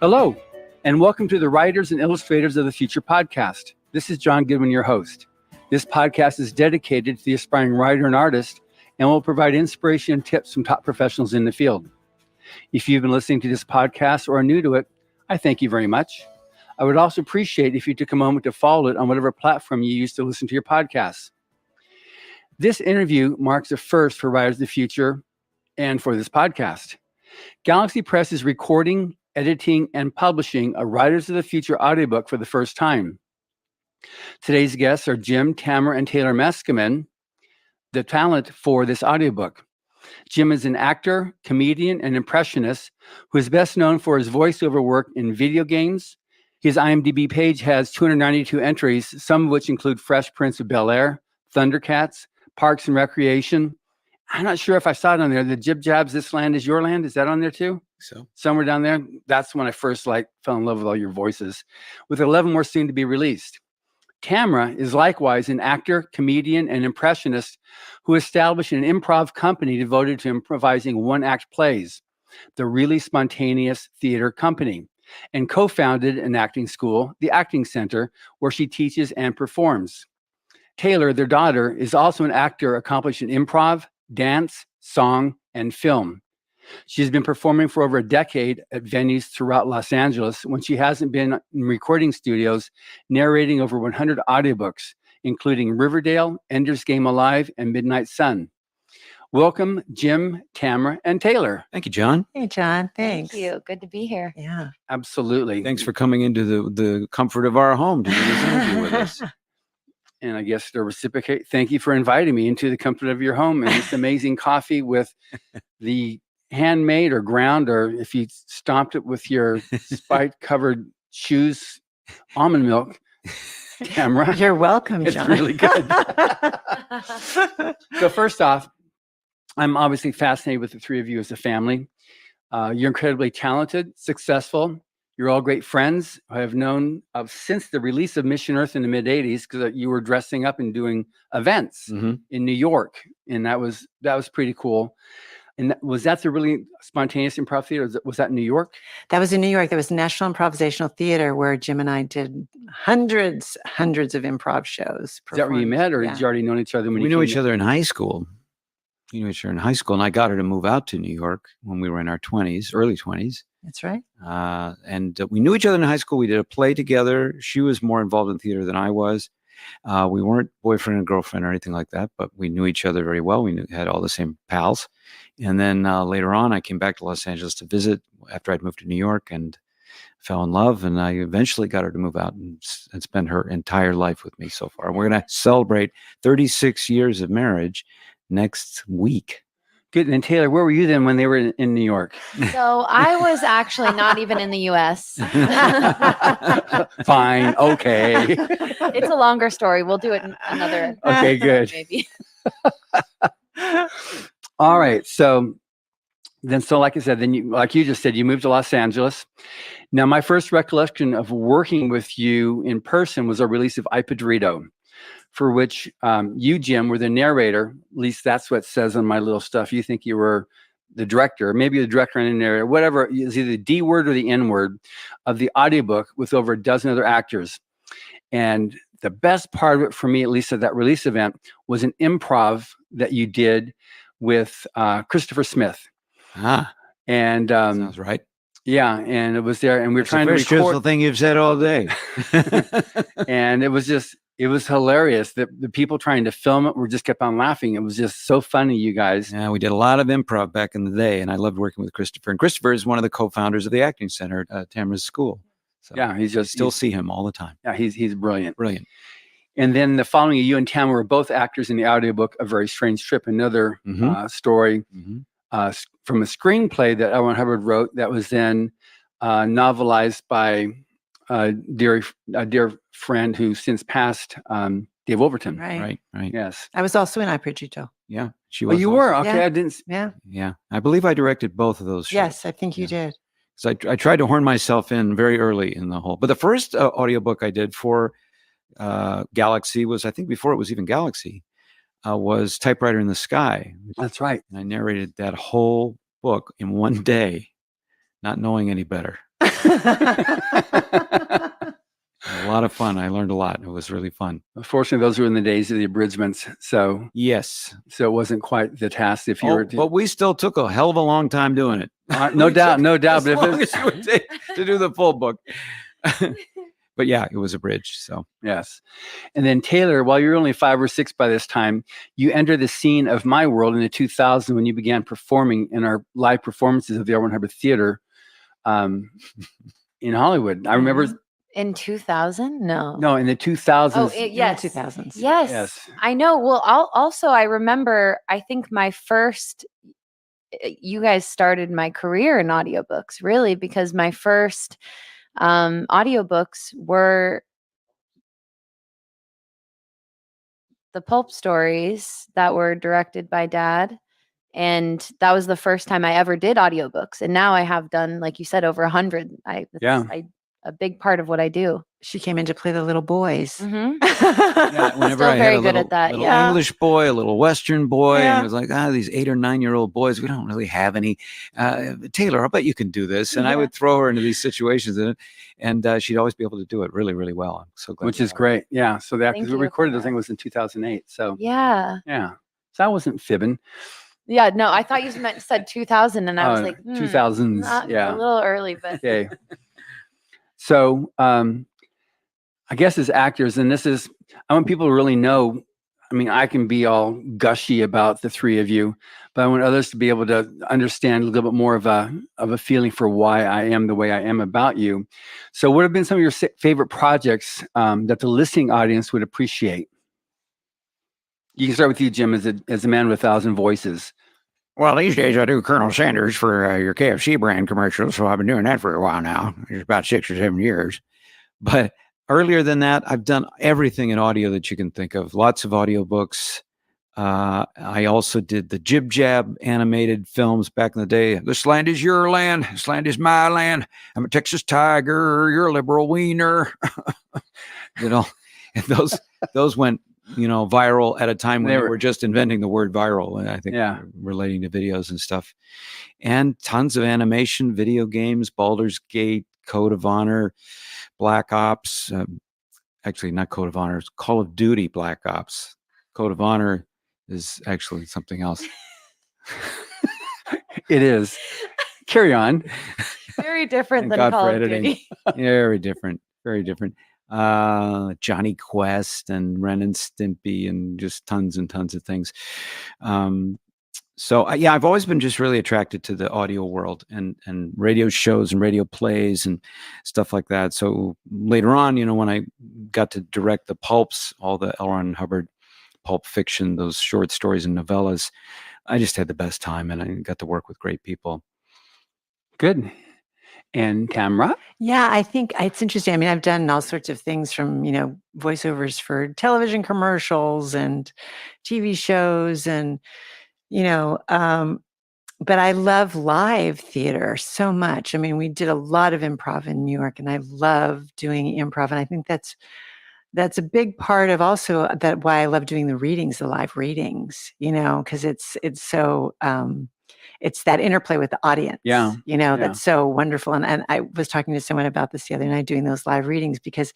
Hello, and welcome to the Writers and Illustrators of the Future podcast. This is John Goodwin, your host. This podcast is dedicated to the aspiring writer and artist and will provide inspiration and tips from top professionals in the field. If you've been listening to this podcast or are new to it, I thank you very much. I would also appreciate if you took a moment to follow it on whatever platform you use to listen to your podcasts. This interview marks a first for Writers of the Future and for this podcast. Galaxy Press is recording, editing, and publishing a Writers of the Future audiobook for the first time. Today's guests are Jim, Tamra, and Taylor Meskimen, the talent for this audiobook. Jim is an actor, comedian, and impressionist who is best known for his voiceover work in video games. His IMDb page has 292 entries, some of which include Fresh Prince of Bel-Air, Thundercats, Parks and Recreation. I'm not sure if I saw it on there. The Jib Jabs, This Land Is Your Land. Is that on there too? So Somewhere down there. That's when I first fell in love with all your voices, with 11 more soon to be released. Tamra is likewise an actor, comedian, and impressionist who established an improv company devoted to improvising one-act plays, the Really Spontaneous Theater Company, and co-founded an acting school, the Acting Center, where she teaches and performs. Taylor, their daughter, is also an actor accomplished in improv, dance, song, and film. She's been performing for over a decade at venues throughout Los Angeles when she hasn't been in recording studios, narrating over 100 audiobooks, including Riverdale, Ender's Game Alive, and Midnight Sun. Welcome, Jim, Tamra, and Taylor. thank you, John. Hey, John. Thanks. Thank you. Good to be here. Yeah. Absolutely. Thanks for coming into the comfort of our home to do this interview with us. And I guess to reciprocate, thank you for inviting me into the comfort of your home and this amazing coffee with the handmade or ground, or if you stomped it with your spike-covered shoes, almond milk. Tamra, You're welcome, it's John. really good. So first off, I'm obviously fascinated with the three of you as a family. You're incredibly talented, successful. You're all great friends who I have known of since the release of Mission Earth in the mid-'80s, because you were dressing up and doing events in New York, and that was pretty cool. And was that the Really Spontaneous Improv Theater? Was that in New York? That was in New York. That was National Improvisational Theater, where Jim and I did hundreds of improv shows. Is that where you met, or Yeah. did you already know each other when We you knew came each in? other in high school. We knew each other in high school, and I got her to move out to New York when we were in our 20s, early 20s. That's right. And we knew each other in high school. We did a play together. She was more involved in theater than I was. We weren't boyfriend and girlfriend or anything like that, but we knew each other very well. We had all the same pals. And then later on, I came back to Los Angeles to visit after I'd moved to New York and fell in love. And I eventually got her to move out and spend her entire life with me so far. We're going to celebrate 36 years of marriage next week. Good. And Taylor, where were you then when they were in New York? So I was actually not even in the U.S. Fine. Okay. It's a longer story. We'll do it in another. Okay, good. Maybe. All right. So like I said, like you just said, you moved to Los Angeles. Now, my first recollection of working with you in person was a release of I Padrito, for which you, Jim, were the narrator. At least that's what it says on my little stuff. You think you were the director, maybe the director and the narrator, whatever, is either the D word or the N word of the audiobook with over a dozen other actors. And the best part of it for me, at least at that release event, was an improv that you did with Christopher Smith. And Sounds right. yeah, and it was there, and we were It's trying the to first record. truthful thing you've said all day. And it was hilarious. The people trying to film it just kept on laughing. It was just so funny, you guys. Yeah, we did a lot of improv back in the day, and I loved working with Christopher. And Christopher is one of the co-founders of the Acting Center at Tamra's school. So Yeah, he's just still see him all the time. yeah, he's brilliant. Brilliant. And then the following year, you and Tamra were both actors in the audiobook A Very Strange Trip, another story from a screenplay that L. Ron Hubbard wrote that was then novelized by a dear friend who since passed, Dave Overton. Right. Right. Yes. I was also in I Padrito. Yeah. She Oh, was. you also. were? Okay, Yeah. I didn't. Yeah. Yeah. I believe I directed both of those shows. Yes, I think you did. So I tried to horn myself in very early in the whole. But the first audiobook I did for Galaxy was, I think before it was even Galaxy, was Typewriter in the Sky. That's right. And I narrated that whole book in one day, not knowing any better. A lot of fun. I learned a lot. It was really fun. Unfortunately, those were in the days of the abridgments, so Yes. it wasn't quite the task. If you were, But we still took a hell of a long time doing it. no doubt, no doubt. As But if long it's, as it would take to do the full book. But yeah, it was a bridge. So yes. And then Taylor, while you're only 5 or 6 by this time, you enter the scene of my world in the 2000s when you began performing in our live performances of the R1 Hubbard Theater in Hollywood. I remember. In 2000? No, in the 2000s. Oh, Yes. yes. 2000s. Yes. I know. Well, also, I remember, I think my first, you guys started my career in audiobooks, really, because my first audiobooks were the pulp stories that were directed by Dad. And that was the first time I ever did audiobooks. And now I have done, like you said, over 100. A big part of what I do. She came in to play the little boys. Mm-hmm. yeah, whenever Still I had very a good little, at that. little Yeah. English boy, a little Western boy, Yeah. and it was like, these 8 or 9-year-old boys, we don't really have any. Taylor, I bet you can do this. And I would throw her into these situations, and she'd always be able to do it really, really well. I'm so glad. Which is great. Yeah. So that, Thank because we you recorded for the thing was in 2008. So Yeah. So I wasn't fibbing. Yeah. No, I thought you said 2000, and I was like, 2000s. a little early, but Okay. So I guess as actors, and I want people to really know, I mean, I can be all gushy about the three of you, but I want others to be able to understand a little bit more of a feeling for why I am the way I am about you. So what have been some of your favorite projects that the listening audience would appreciate? You can start with you, Jim, as a man with 1,000 voices. Well, these days I do Colonel Sanders for your KFC brand commercials, so I've been doing that for a while now. It's about 6 or 7 years. But earlier than that, I've done everything in audio that you can think of. Lots of audiobooks. I also did the Jib Jab animated films back in the day. This land is your land. This land is my land. I'm a Texas tiger. You're a liberal wiener. And those went, viral at a time when they were just inventing the word viral. And I think relating to videos and stuff. And tons of animation, video games, Baldur's Gate, Code of Honor, Black Ops. Actually, not Code of Honor. It's Call of Duty Black Ops. Code of Honor is actually something else. It is. Carry on. very different than God Call for of editing. Duty. Very different. Very different. Johnny Quest and Ren and Stimpy and just tons and tons of things. So I've always been just really attracted to the audio world and radio shows and radio plays and stuff like that. So later on, when I got to direct the pulps, all the L. Ron Hubbard pulp fiction, those short stories and novellas, I just had the best time, and I got to work with great people. Good. And Tamra? Yeah, I think it's interesting. I mean, I've done all sorts of things from, voiceovers for television commercials and TV shows and, but I love live theater so much. I mean, we did a lot of improv in New York, and I love doing improv. And I think that's a big part of also that why I love doing the readings, the live readings, because it's so, it's that interplay with the audience, that's so wonderful. And I was talking to someone about this the other night, doing those live readings, because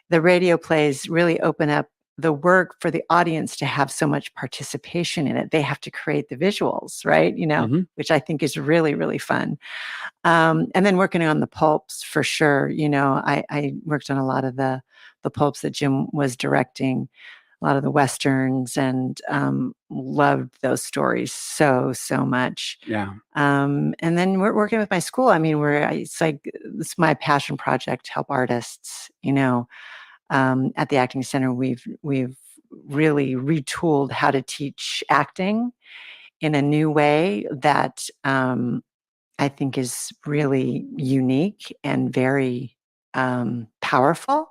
the radio plays really open up the work for the audience to have so much participation in it. They have to create the visuals, right? Which I think is really, really fun. And then working on the pulps for sure. I worked on a lot of the pulps that Jim was directing, a lot of the Westerns, and loved those stories so much. Yeah. And then we're working with my school. I mean, it's my passion project, help artists, at the Acting Center, we've really retooled how to teach acting in a new way that I think is really unique and very powerful.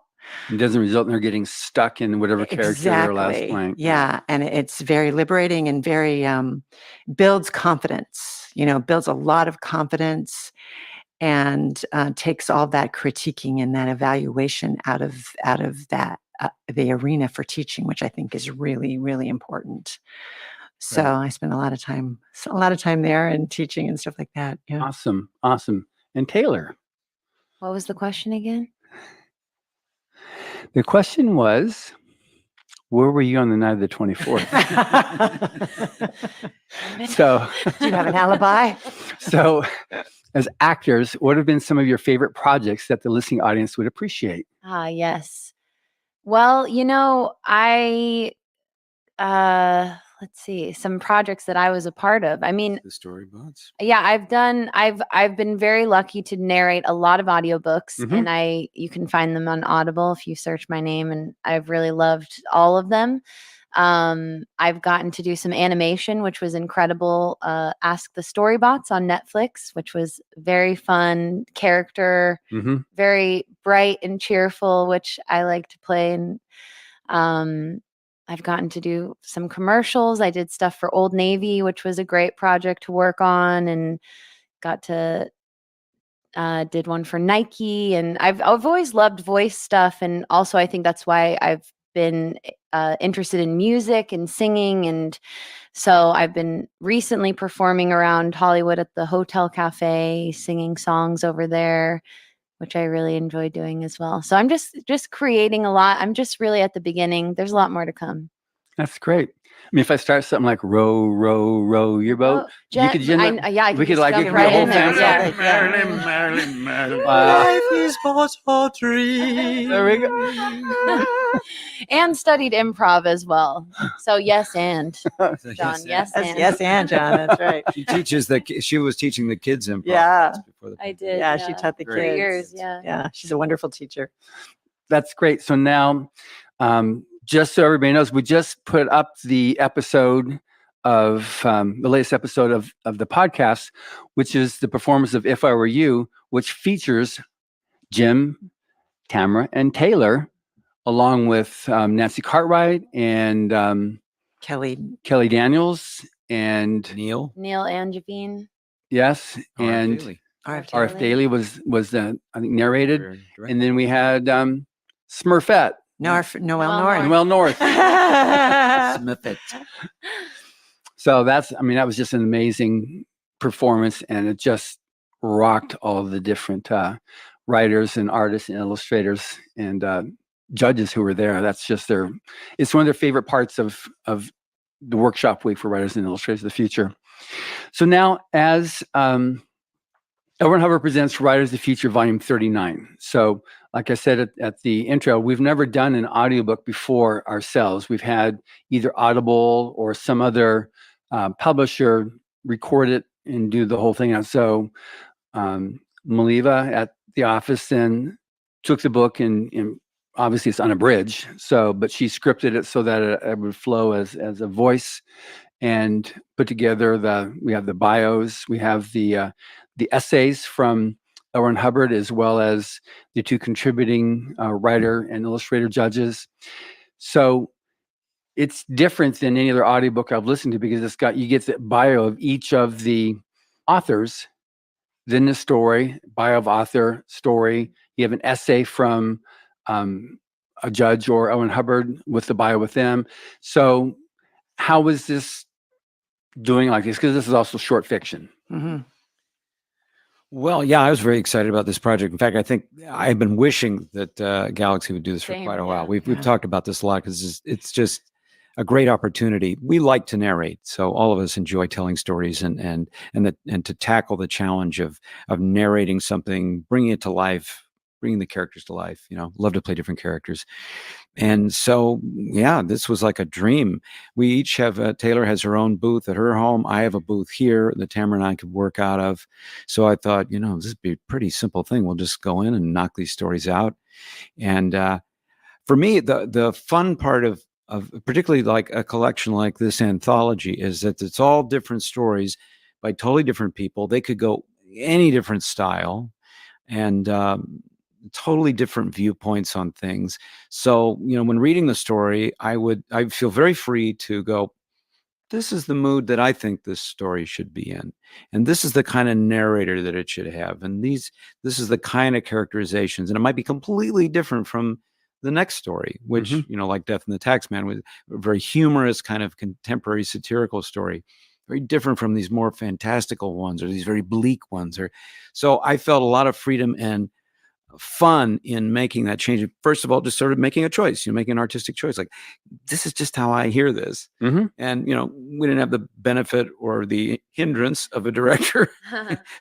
It doesn't result in her getting stuck in whatever character they're last playing. Yeah. And it's very liberating and very builds confidence, builds a lot of confidence, and takes all that critiquing and that evaluation out of that the arena for teaching, which I think is really, really important. So I spend a lot of time there and teaching and stuff like that. Yeah. Awesome. And Taylor? What was the question again? The question was, where were you on the night of the 24th? So, do you have an alibi? So, as actors, what have been some of your favorite projects that the listening audience would appreciate? Yes. Well, let's see, some projects that I was a part of. I mean, The storyboards. yeah, I've been very lucky to narrate a lot of audiobooks, Mhm. and you can find them on Audible if you search my name, and I've really loved all of them. I've gotten to do some animation, which was incredible. Ask the Storybots on Netflix, which was very fun character, Mhm. very bright and cheerful, which I like to play. And I've gotten to do some commercials. I did stuff for Old Navy, which was a great project to work on, and got to did one for Nike. And I've always loved voice stuff, and also I think that's why I've been interested in music and singing. And so I've been recently performing around Hollywood at the Hotel Cafe, singing songs over there, which I really enjoy doing as well. So I'm just creating a lot. I'm just really at the beginning. There's a lot more to come. That's great. I mean, if I start something like row, row, row your boat, you could I we could could like jump it could be right a whole in there. fan Yeah. Marilyn. Wow. Life is but a dream. There we go. And studied improv as well. So yes, and John, yes, That's and yes, and John. That's right. She was teaching the kids improv. Yeah. class before the I did. Yeah, she taught the for kids. years. Yeah. Yeah, she's a wonderful teacher. That's great. So now, just so everybody knows, we just put up the episode of the latest episode of the podcast, which is the performance of If I Were You, which features Jim, Tamra, and Taylor, along with Nancy Cartwright and Kelly. Kelly Daniels and Neil. Neil and Javine. yes, and Daly. R.F. Daly was I think narrated, Director. and then we had Smurfette, Noel North. Noel North. Smith. So that was just an amazing performance, and it just rocked all of the different writers and artists and illustrators and judges who were there. That's just it's one of their favorite parts of the workshop week for writers and illustrators of the future. So now, as Hubbard Presents Writers of the Future, Volume 39. So, like I said at the intro, we've never done an audiobook before ourselves. We've had either Audible or some other publisher record it and do the whole thing. And so, Maliva at the office then took the book and obviously it's unabridged. So, but she scripted it so that it would flow as a voice and put together we have the bios, we have the essays from L. Hubbard, as well as the two contributing writer and illustrator judges. So it's different than any other audiobook I've listened to because you get the bio of each of the authors, then the story, bio of author, story. You have an essay from a judge or L. Hubbard with the bio with them. So how was this doing like this? Because this is also short fiction. Mm-hmm. Well, yeah, I was very excited about this project. In fact, I think I've been wishing that Galaxy would do this for Same, quite a while. yeah. We've talked about this a lot because it's just a great opportunity. We like to narrate, so all of us enjoy telling stories and to tackle the challenge of narrating something, bringing it to life, bringing the characters to life. Love to play different characters. And so, yeah, this was like a dream. We each have, Taylor has her own booth at her home. I have a booth here that Tamra and I could work out of. So I thought, this would be a pretty simple thing. We'll just go in and knock these stories out. And for me, the fun part of particularly like a collection like this anthology is that it's all different stories by totally different people. They could go any different style and totally different viewpoints on things. So, when reading the story, I feel very free to go, this is the mood that I think this story should be in. And this is the kind of narrator that it should have. And this is the kind of characterizations. And it might be completely different from the next story, which, like Death and the Taxman was a very humorous kind of contemporary satirical story, very different from these more fantastical ones or these very bleak ones. So I felt a lot of freedom and fun in making that change. First of all, just sort of making a choice, making an artistic choice. Like, this is just how I hear this. And, we didn't have the benefit or the hindrance of a director.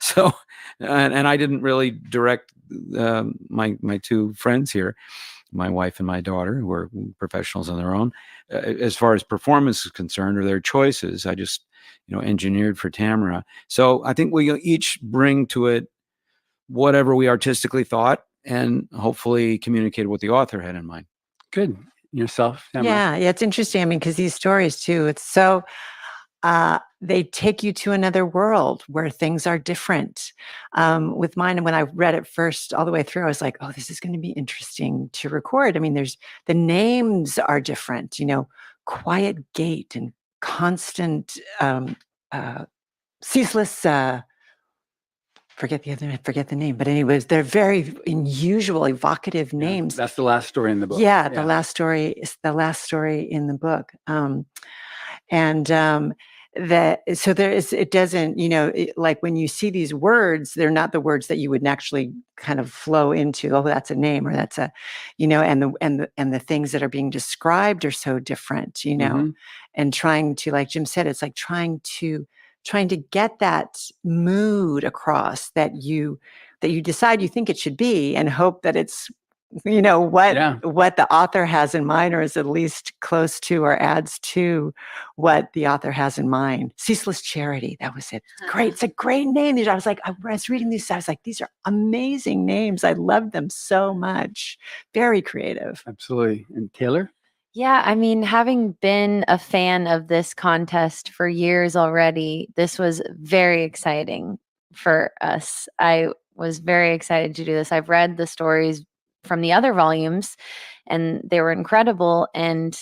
So, and I didn't really direct my two friends here, my wife and my daughter, who are professionals on their own. As far as performance is concerned, or their choices, I just, engineered for Tamra. So I think we each bring to it whatever we artistically thought, and hopefully communicated what the author had in mind. Good. Yourself, Tamra? Yeah, it's interesting. I mean, because these stories too, it's so they take you to another world where things are different. With mine, and when I read it first all the way through, I was like, oh, this is going to be interesting to record. I mean, the names are different, Quiet Gate and Constant, Ceaseless, forget the name, but anyways, they're very unusual, evocative names. That's the last story in the book. Yeah, the last story is the last story in the book. So there is, it doesn't, like when you see these words, they're not the words that you would naturally kind of flow into. Oh, that's a name, or that's a, and the things that are being described are so different, and trying to, like Jim said, it's like trying to get that mood across that you decide you think it should be, and hope that it's, what the author has in mind, or is at least close to or adds to what the author has in mind. Ceaseless Charity, that was it. Great. It's a great name. I was like, I was reading these, I was like, these are amazing names. I love them so much. Very creative. Absolutely. And Taylor? Yeah, I mean, having been a fan of this contest for years already, this was very exciting for us. I was very excited to do this. I've read the stories from the other volumes, and they were incredible. And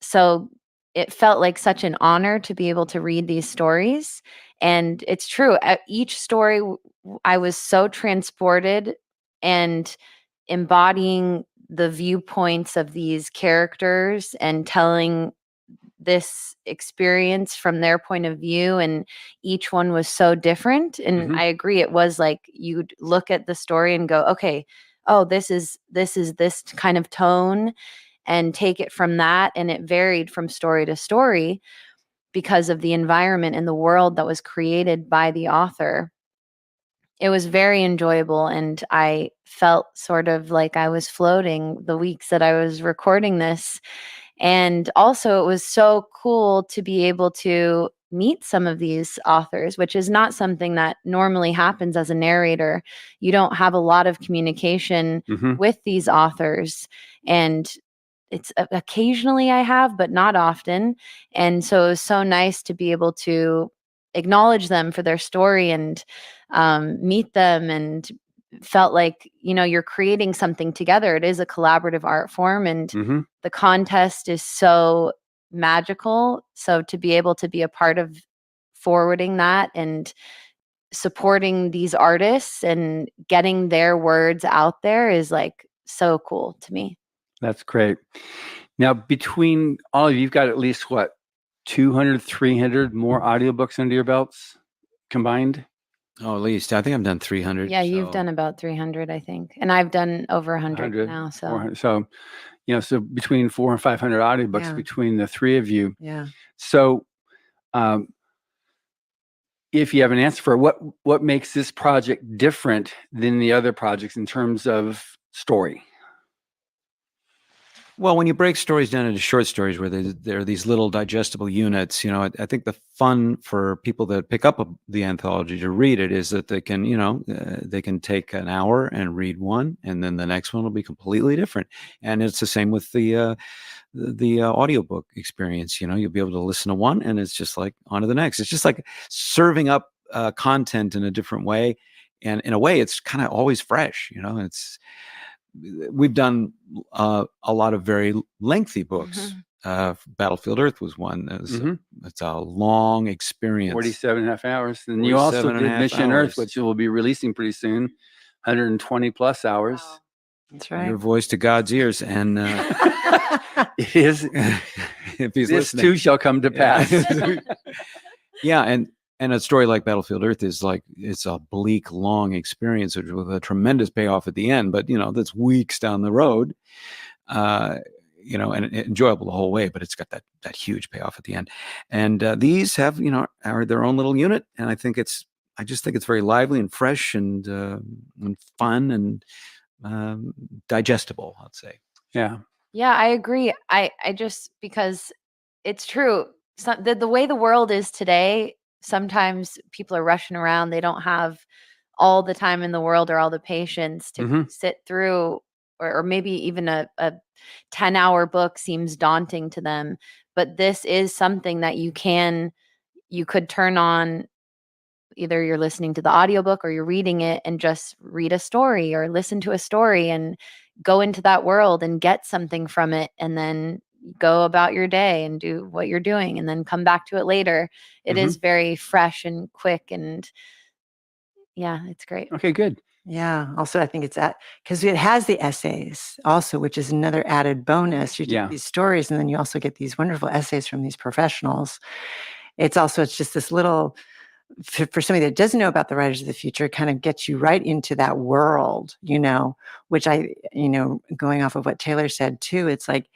so it felt like such an honor to be able to read these stories. And it's true. At each story, I was so transported and embodying the viewpoints of these characters and telling this experience from their point of view, and each one was so different. And I agree, it was like you'd look at the story and go, okay, oh, this is this kind of tone, and take it from that. And it varied from story to story because of the environment and the world that was created by the author. It was very enjoyable, and I felt sort of like I was floating the weeks that I was recording this. And also, it was so cool to be able to meet some of these authors, which is not something that normally happens as a narrator. You don't have a lot of communication with these authors, and it's occasionally I have, but not often. And so it was so nice to be able to acknowledge them for their story and meet them, and felt like, you're creating something together. It is a collaborative art form, and the contest is so magical. So to be able to be a part of forwarding that and supporting these artists and getting their words out there is like so cool to me. That's great. Now, between all of you, you've got at least 200, 300 more audiobooks under your belts combined? Oh, at least. I think I've done 300. Yeah, you've done about 300, I think. And I've done over 100 now. So 400. So, so between 400 and 500 audiobooks between the three of you. Yeah. So, if you have an answer for what makes this project different than the other projects in terms of story? Well, when you break stories down into short stories where there are these little digestible units, I think the fun for people that pick up the anthology to read it is that they can, they can take an hour and read one, and then the next one will be completely different. And it's the same with the audiobook experience. You'll be able to listen to one, and it's just like on to the next. It's just like serving up content in a different way, and in a way, it's kind of always fresh. We've done a lot of very lengthy books. Battlefield Earth was one. It's a long experience. 47 and a half hours. And you also did Mission Earth, which will be releasing pretty soon. 120 plus hours. Wow. That's right. Your voice to God's ears. And it is. If he's this listening. too shall come to pass. Yeah. And a story like Battlefield Earth is like, it's a bleak, long experience with a tremendous payoff at the end, but that's weeks down the road, and enjoyable the whole way, but it's got that huge payoff at the end. And these have, are their own little unit. And I just think it's very lively and fresh and fun and digestible, I'd say. Yeah. Yeah, I agree. I just, because it's true. The way the world is today, sometimes people are rushing around. They don't have all the time in the world or all the patience to sit through, or maybe even a 10-hour book seems daunting to them. But this is something that you could turn on. Either you're listening to the audiobook or you're reading it, and just read a story or listen to a story and go into that world and get something from it, and then go about your day and do what you're doing, and then come back to it later. It is very fresh and quick, and yeah, it's great. Okay, good. Yeah. Also, I think it's because it has the essays also, which is another added bonus. You do these stories, and then you also get these wonderful essays from these professionals. It's just this little, for somebody that doesn't know about the Writers of the Future, kind of gets you right into that world, which going off of what Taylor said too, it's like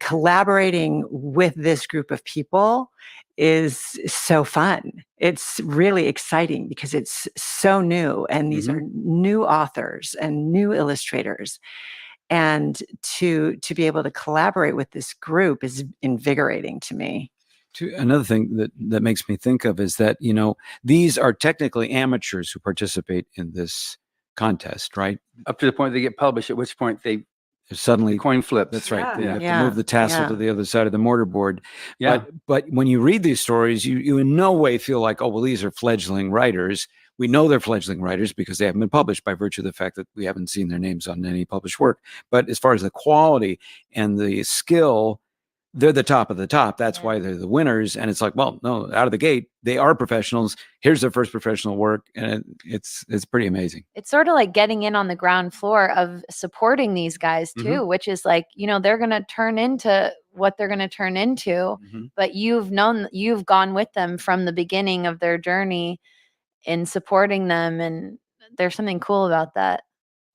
collaborating with this group of people is so fun. It's really exciting because it's so new, and these are new authors and new illustrators. And to be able to collaborate with this group is invigorating to me. Another thing that makes me think of is that, these are technically amateurs who participate in this contest, right? Up to the point they get published, at which point they suddenly coin flips. That's right. They have Yeah. to move the tassel to the other side of the mortarboard. Yeah. But when you read these stories, you in no way feel like, oh, well, these are fledgling writers. We know they're fledgling writers because they haven't been published, by virtue of the fact that we haven't seen their names on any published work. But as far as the quality and the skill, they're the top of the top. That's why they're the winners. And it's like, well, no, out of the gate, they are professionals. Here's their first professional work. And it's pretty amazing. It's sort of like getting in on the ground floor of supporting these guys too, which is like, they're going to turn into what they're going to turn into, but you've gone with them from the beginning of their journey in supporting them. And there's something cool about that.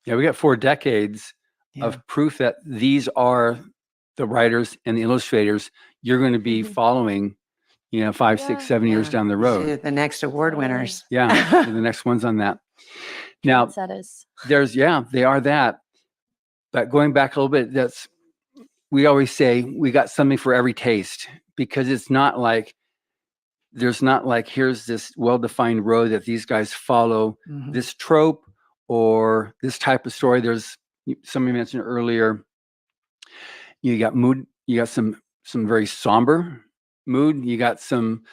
Yeah. We got 4 decades of proof that these are the writers and the illustrators you're going to be following, 5, 6, 7 years down the road. The next award winners. Yeah, the next ones on that. Now, they are that. But going back a little bit, we always say we got something for every taste, because it's not like here's this well-defined road that these guys follow, this trope or this type of story. There's, somebody mentioned earlier, you got mood, you got some very somber mood, you got some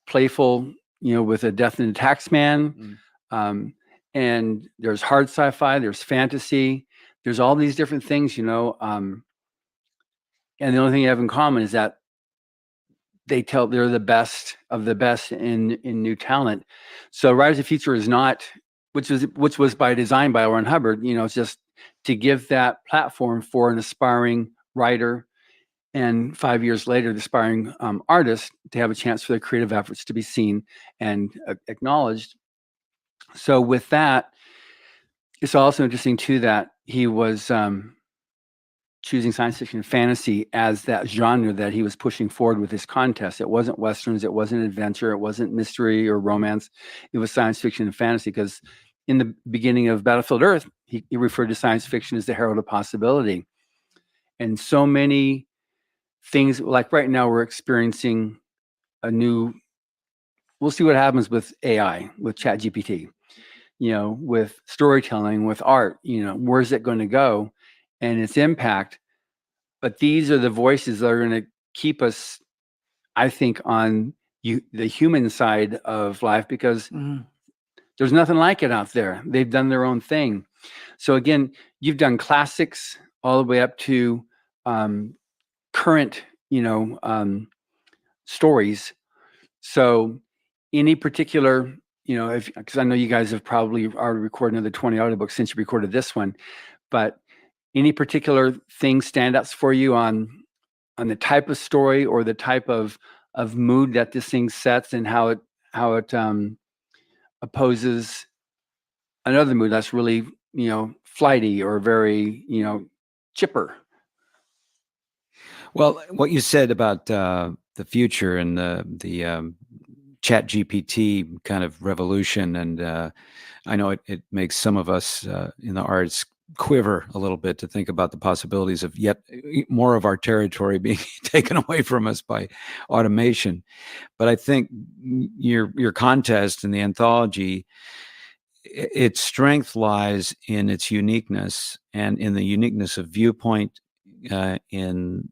playful, with a death and a tax man, and there's hard sci-fi, there's fantasy, there's all these different things, and the only thing you have in common is that they're the best of the best in new talent. So Writers of the Future is not, which was by design by L. Ron Hubbard, it's just to give that platform for an aspiring writer, and 5 years later, the aspiring artist, to have a chance for their creative efforts to be seen and acknowledged. So with that, it's also interesting too that he was choosing science fiction and fantasy as that genre that he was pushing forward with this contest. It wasn't Westerns, it wasn't adventure, it wasn't mystery or romance. It was science fiction and fantasy, because in the beginning of Battlefield Earth, he referred to science fiction as the herald of possibility. And so many things, like right now we're experiencing we'll see what happens with AI, with ChatGPT, with storytelling, with art, where's it going to go and its impact. But these are the voices that are going to keep us, I think, on the human side of life, because there's nothing like it out there. They've done their own thing. So again, you've done classics all the way up to current, stories. So any particular, because I know you guys have probably already recorded another 20 audiobooks since you recorded this one, but any particular thing, standouts for you on the type of story or the type of mood that this thing sets, and how opposes another mood that's really, flighty or very, chipper. Well, what you said about the future and the Chat GPT kind of revolution, and I know it makes some of us in the arts quiver a little bit to think about the possibilities of yet more of our territory being taken away from us by automation. But I think your contest and the anthology, its strength lies in its uniqueness and in the uniqueness of viewpoint, in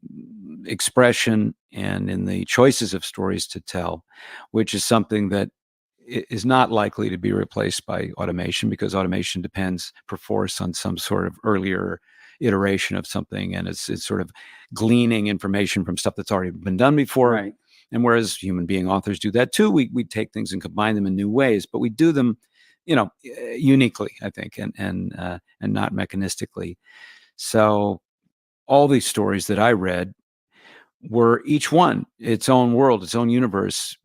expression, and in the choices of stories to tell, which is something that is not likely to be replaced by automation, because automation depends perforce on some sort of earlier iteration of something, and it's sort of gleaning information from stuff that's already been done before. Right. And whereas human being authors do that too, we take things and combine them in new ways, but we do them, uniquely, I think, and not mechanistically. So all these stories that I read were each one its own world, its own universe.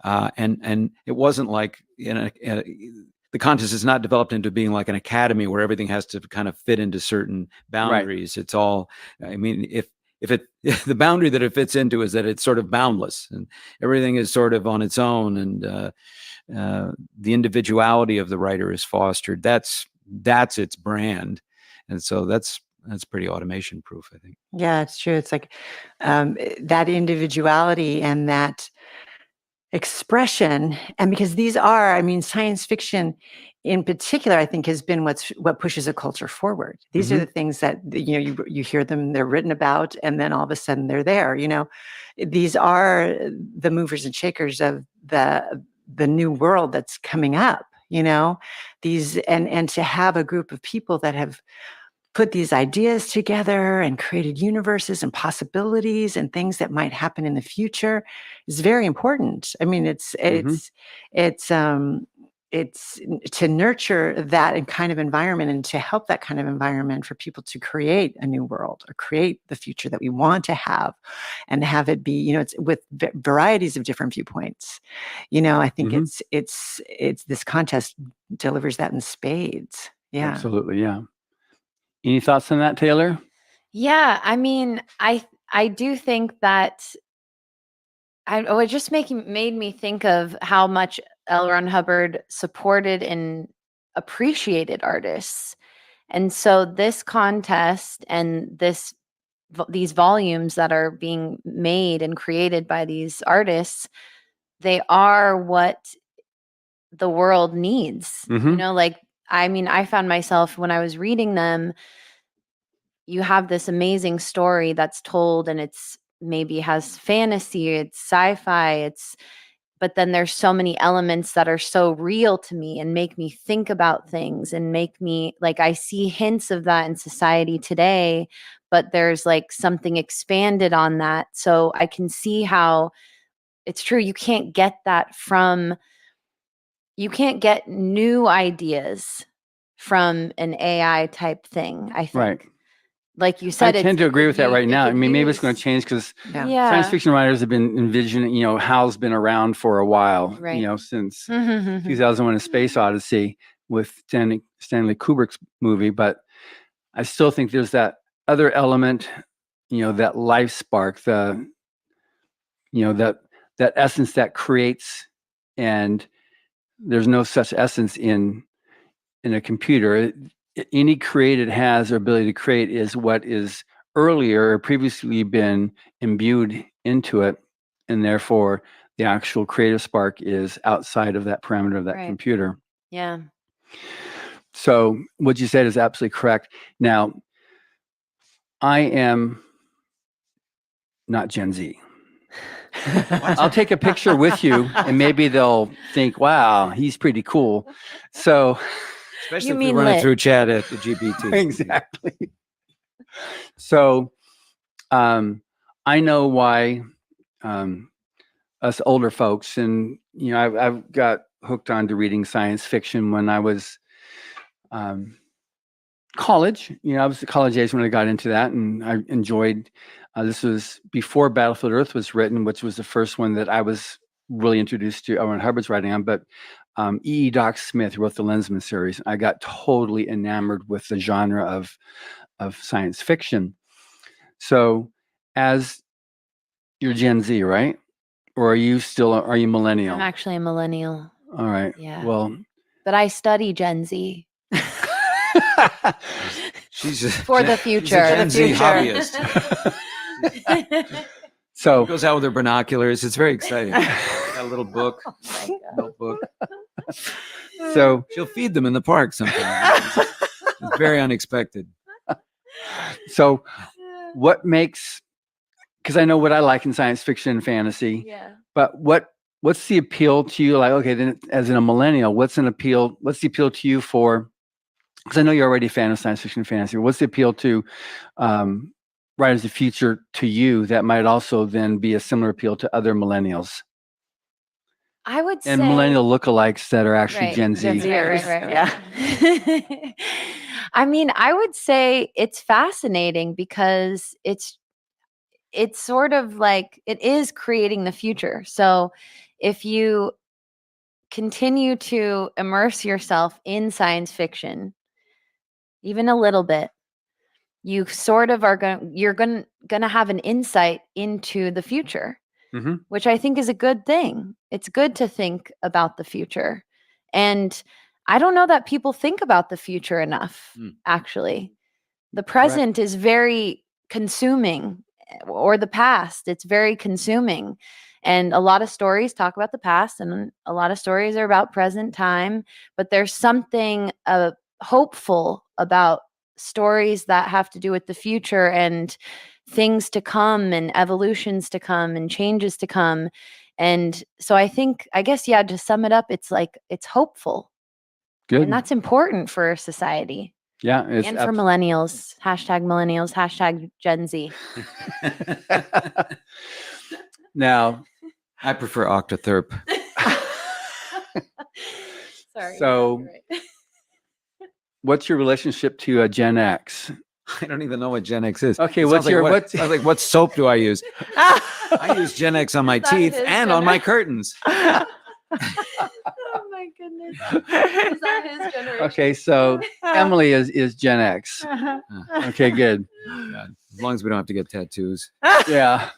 And it wasn't like the contest is not developed into being like an academy where everything has to kind of fit into certain boundaries. Right. It's all, I mean, if the boundary that it fits into is that it's sort of boundless and everything is sort of on its own, and the individuality of the writer is fostered, that's its brand. And so that's pretty automation proof, I think. Yeah, it's true. It's like that individuality and that expression. And because these are, science fiction in particular, I think has been what pushes a culture forward. These are the things that, you hear them, they're written about, and then all of a sudden they're there. These are the movers and shakers of the new world that's coming up, these, and to have a group of people that have put these ideas together and created universes and possibilities and things that might happen in the future is very important. I mean, it's to nurture that kind of environment and to help that kind of environment for people to create a new world or create the future that we want to have, and have it be, it's with varieties of different viewpoints. I think it's this contest delivers that in spades. Yeah, absolutely. Yeah. Any thoughts on that, Taylor? Yeah, I do think that it just made me think of how much L. Ron Hubbard supported and appreciated artists. And so this contest and these volumes that are being made and created by these artists, they are what the world needs. I found myself when I was reading them, you have this amazing story that's told, and it's maybe has fantasy, it's sci-fi, but then there's so many elements that are so real to me and make me think about things and make me I see hints of that in society today, but there's something expanded on that. So I can see how it's true. You can't get new ideas from an AI type thing, I think. Right. Like you said, I tend to agree with that right now. Maybe it's going to change because science fiction writers have been envisioning, HAL's been around for a while, right. Since 2001: A Space Odyssey with Stanley Kubrick's movie. But I still think there's that other element, that life spark, that essence that creates, and there's no such essence in a computer. Any created has or ability to create is what is earlier or previously been imbued into it, and therefore the actual creative spark is outside of that parameter of that computer. Yeah. So what you said is absolutely correct. Now, I am not Gen Z. I'll take a picture with you, and maybe they'll think, "Wow, he's pretty cool." So. Especially if we run it through chat at the GPT. Exactly. So I know why us older folks, and I've got hooked onto reading science fiction when I was college. I was at college age when I got into that, and I enjoyed. This was before Battlefield Earth was written, which was the first one that I was really introduced to when Hubbard's writing on, but E. Doc Smith wrote the Lensman series. I got totally enamored with the genre of science fiction. So as you're Gen Z, right? Or are you millennial? I'm actually a millennial. All right. Yeah. Well, but I study Gen Z She's for the future. She's a Gen Z future. hobbyist. so She goes out with her binoculars. It's very exciting. Got a little book, Oh my God. notebook. so She'll feed them in the park sometimes. It's very unexpected. so what makes, because I know what I like in science fiction and fantasy, Yeah. but what's the appeal to you? Like, okay, then as in a millennial, what's the appeal to you for, because I know you're already a fan of science fiction and fantasy, but what's the appeal to writers of the future to you that might also then be a similar appeal to other millennials? I would say And millennial lookalikes that are actually Right. Gen Z. Gen Z. Yeah. I mean, I would say it's fascinating because it's sort of like it is creating the future. So if you continue to immerse yourself in science fiction, even a little bit, you sort of you're going to have an insight into the future. Mm-hmm. Which I think is a good thing. It's good to think about the future. And I don't know that people think about the future enough, actually. The present is very consuming, or the past, it's very consuming. And a lot of stories talk about the past, and a lot of stories are about present time. But there's something hopeful about stories that have to do with the future and things to come and evolutions to come and changes to come. And so I guess, to sum it up, it's like, it's hopeful. Good. And that's important for society. Yeah. And for millennials, hashtag Gen Z. Now, I prefer Octotherp. Sorry. So- what's your relationship to Gen X? I don't even know what Gen X is. Okay, It what's sounds your like I was like, what soap do I use? I use Gen X on my Is that teeth his and on my gener- curtains. Oh my goodness. Is that his generation? Okay, so Emily is Gen X. Okay, good. Oh, God. As long as we don't have to get tattoos. Yeah.